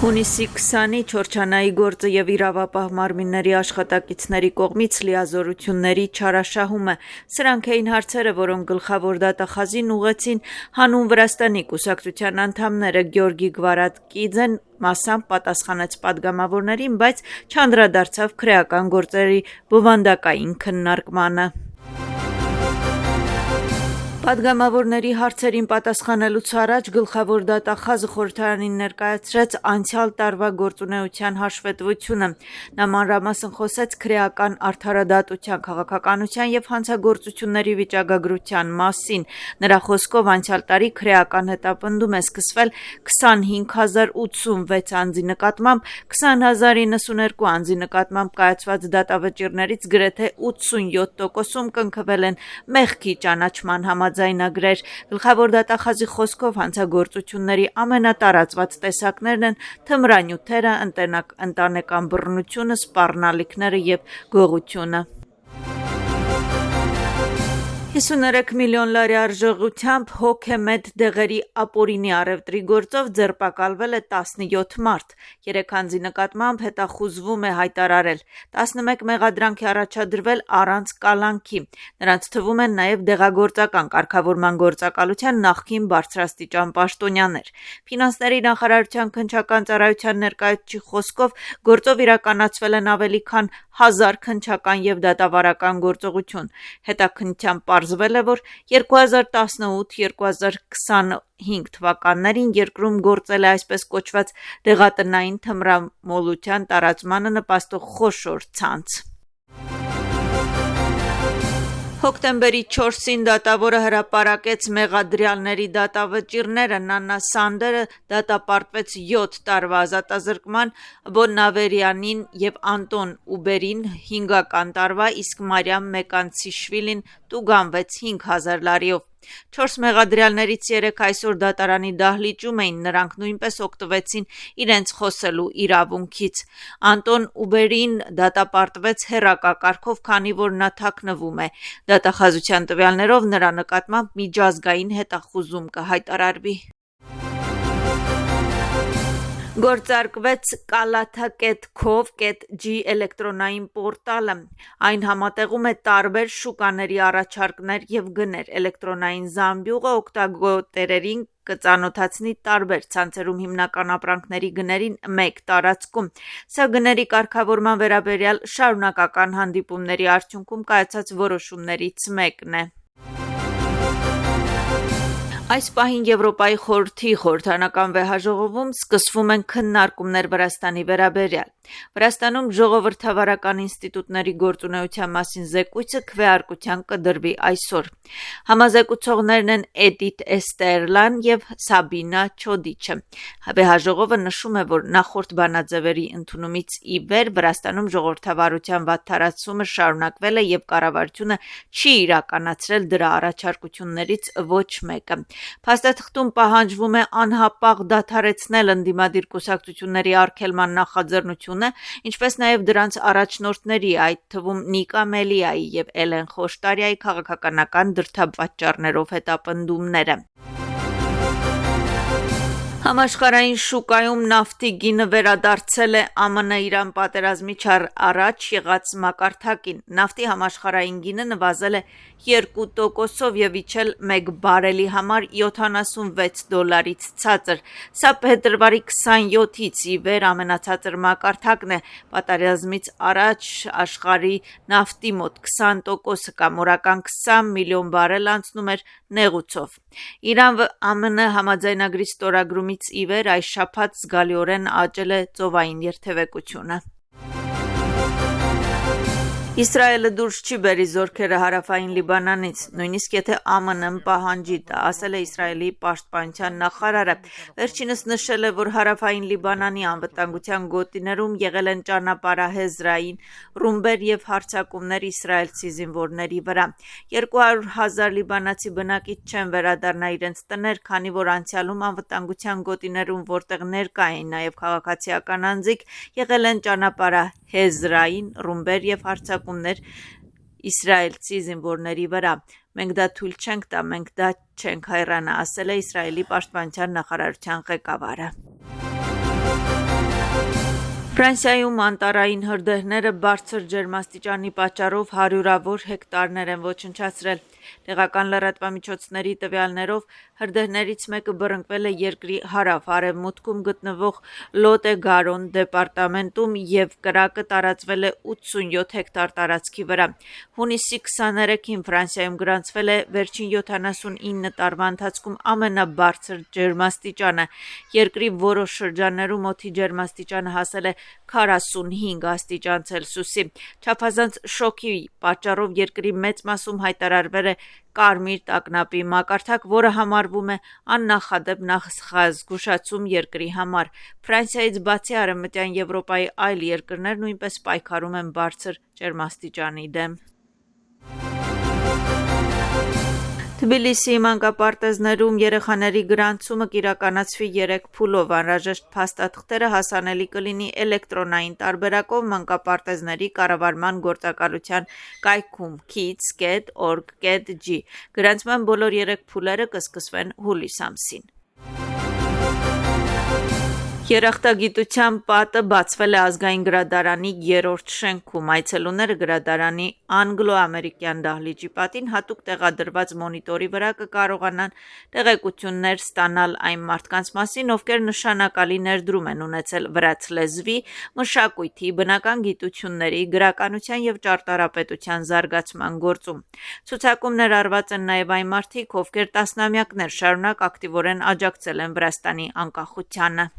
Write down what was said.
Հունիսի 20-ի Չորչանայի գործը եւ իրավապահ մարմինների աշխատակիցների կողմից լիազորությունների չարաշահումը։ Սրանք էին հարցերը, որոնք գլխավոր դատախազին ուղղեցին հանուն Վրաստանի կուսակցության անդամները։ Գյորգի Գվարատկիձեն մասամբ պատասխանեց պատգամավորներին, բայց չանդրադարձավ քրեական գործերի բովանդակային քննարկմանը։ Պատգամավորների հարցերին պատասխանելուց առաջ գլխավոր դատախազը խորհրդարանին ներկայացրեց անցյալ տարվա գործունեության հաշվետվությունը։ Նա մանրամասն խոսեց քրեական արդարադատության, քաղաքականության եւ հանցագործությունների վիճակագրության մասին։ Նրա խոսքով անցյալ տարի քրեական հետապնդում է սկսվել 25,086 անձի նկատմամբ, 20,092 անձի նկատմամբ կայացված դատավճիռներից գրեթե 87%-ում կնքվել են մեղքի ճանաչման համաձայնագրեր։ Գլխավոր դատախազի խոսքով հանցագործությունների ամենատարածված տեսակներն են թմրանյութերը, ընտանեկան բռնությունը, սպառնալիքները եւ գողությունը։ 53 միլիոն լարի արժողությամբ հոգեմետ դեղերի ապօրինի առևտրի գործով ձերբակալվել է 17 մարդ։ 3 անձի նկատմամբ հետախուզվում է հայտարարել։ 11 մեղադրանք է առաջադրվել առանց կալանքի։ Նրանց թվում են նաև դեղագործական կարգավորման գործակալության նախկին բարձրաստիճան պաշտոնյաներ։ Ֆինանսների նախարարության քննչական ծառայության ներկայացուցիչի խոսքով գործով իրականացվել են ավելի քան 1000 քննչական եւ դատավարական գործողություն։ Հետաքննության պարզվել է, որ 2018-2025 թվականներին երկրում գործել է այսպես կոչված դեղատնային թմրամոլության տարածմանը նպաստող խոշոր ցանց։ Հոկտեմբերի 4-ին դատավորը հրապարակեց մեղադրյալների դատավճիռները։ Նանա Սանդերը դատապարտվեց 7 տարվա ազատազրկման, Բոննավերյանին եւ Անտոն Ուբերին 5 տարվա, իսկ Մարիամ Մեկանցիշվիլին տուգանվեց 5000 լարիով։ 4 մեղադրյալներից 3 այսօր դատարանի դահլիճում էին, նրանք նույնպես օգտվեցին իրենց խոսելու իրավունքից։ Անտոն Ուբերին դատապարտվեց հեռակակարգով, քանի որ նա թաքնվում է։ Դատախազության տվյալներով նրա նկատմամբ միջազգային հետախուզում կհայտարարվի։ Գործարկվեց Կալաթա.gov.g էլեկտրոնային պորտալը։ Այն համատեղում է տարբեր շուկաների առաջարկներ եւ գներ։ Էլեկտրոնային զամբյուղը օգտագործողներին կծանոթացնի տարբեր ցանցերում հիմնական ապրանքների գներին մեկ տարածքում։ Սա գների կարգավորման վերաբերյալ շարունակական հանդիպումների արդյունքում կայացած որոշումներից մեկն է։ Այս պահին Եվրոպայի խորհրդի խորհրդարանական վեհաժողովում սկսվում են քննարկումներ Վրաստանի վերաբերյալ։ Վրաստանում ժողովրդավարական ինստիտուտների գործունեության մասին զեկույցը քվեարկության կդրվի այսօր։ Համազեկուցողներն են Էդիթ Էստերլան եւ Սաբինա Չոդիչը։ Վեհաժողովը նշում է, որ նախորդ բանաձևերի ընդունումից ի վեր Վրաստանում ժողովրդավարության վատթարացումը շարունակվել է եւ կառավարությունը չի իրականացրել դրա առաջարկություններից ոչ մեկը։ Փաստաթղթում պահանջվում է անհապաղ դադարեցնել ընդդիմադիր կուսակցությունների արգելման նախաձեռնությունը, ինչպես նաև դրանց առաջնորդների, այդ թվում Նիկա Մելիայի եւ Էլեն Խոշտարյայի քաղաքականական դրդապատճառներով հետապնդումները։ Համաշխարհային շուկայում նավթի գինը վերադարձել է ԱՄՆ-Իրան պատերազմից առաջ եղած մակարդակին։ Նավթի համաշխարհային գինը նվազել է 2%-ով եւ իջել 1 բարելի համար $76-ից ցածր։ Սա փետրվարի 27-ից ի վեր ամենացածր մակարդակն է։ Պատերազմից առաջ աշխարհի նավթի մոտ 20% կամ օրական 20 միլիոն բարել անցնում էր նեղուցով։ Իրան-ԱՄՆ համաձայնագրի ստորագրումից ի վեր այս շաբաթ զգալիորեն աճել է ծովային երթևեկությունը։ Իսրայելը դուրս չի բերի զորքերը հարավային Լիբանանից, նույնիսկ եթե ԱՄՆ-ն պահանջի դա, ասել է Իսրայելի պաշտպանության նախարարը։ Վերջինս նշել է, որ հարավային Լիբանանի անվտանգության գոտիներում եղել են ճանապարհահեզրային ռումբեր եւ հարձակումներ իսրայելցի զինվորների վրա։ 200,000 լիբանացի բնակիչ չեն վերադառնա իրենց տներ, քանի որ անցյալում անվտանգության գոտիներում, որտեղ ներկա էին նաեւ քաղաքացիական անձիկ, եղել են ճանապարհահեզրային ռումբեր եւ հարձակումներ իսրայելցի զինվորների վրա։ Մենք դա թույլ չենք տա, մենք դա չենք հայրանա, ասել է Իսրայելի պաշտպանության նախարարության ղեկավարը։ Ֆրանսիայում անտառային հրդեհները բարձր ջերմաստիճանի պատճառով հարյուրավոր հեկտարներ են ոչնչացրել։ Տեղական լրատվամիջոցների տվյալներով հրդեհներից մեկը բռնկվել է երկրի հարավ-արևմուտքում գտնվող Լոտ-է-Գարոն դեպարտամենտում և կրակը տարածվել է 87 հեկտար տարածքի վրա։ Հունիսի 23-ին Ֆրանսիայում գրանցվել է վերջին 79 տարվա ընթացքում ամենաբարձր ջերմաստիճանը։ Երկրի որոշ շրջաններում օդի ջերմաստիճանը հասել է 45 աստիճան Ցելսիուսի։ Չափազանց շոկի պատճառով երկրի մեծ մասում հայտարարվել է կարմիր տագնապի մակարդակ, որը համարվում է աննախադեպ նախազգուշացում երկրի համար։ Ֆրանսիայից բացի Արևմտյան Եվրոպայի այլ երկրներ նույնպես պայքարում են բարձր ջերմաստիճանի դեմ։ Թբիլիսիի մանկապարտեզներում երեխաների գրանցումը կիրականացվի 3 փուլով։ Անհրաժեշտ փաստաթղթերը հասանելի կլինի էլեկտրոնային տարբերակով մանկապարտեզների կառավարման գործակալության կայքում kids.org.g։ Գրանցման բոլոր 3 փուլերը կսկսվեն հուլիս ամսին։ Երախտագիտության պատը բացվել է Ազգային գրադարանի 3-րդ շենքում։ Այցելուները գրադարանի անգլո-ամերիկյան դահլիճի պատին հատուկ տեղադրված մոնիտորի վրա կկարողանան տեղեկություններ ստանալ այն մարդկանց մասին, ովքեր նշանակալի ներդրում են ունեցել վրաց լեզվի, մշակույթի, բնական գիտությունների, գրականության և ճարտարապետության զարգացման գործում։ Ցուցակում ներառված են նաև այն մարդիկ, ովքեր տասնամյակներ շարունակ ակտիվորեն աջակցել են Վրաստանի անկախությանը։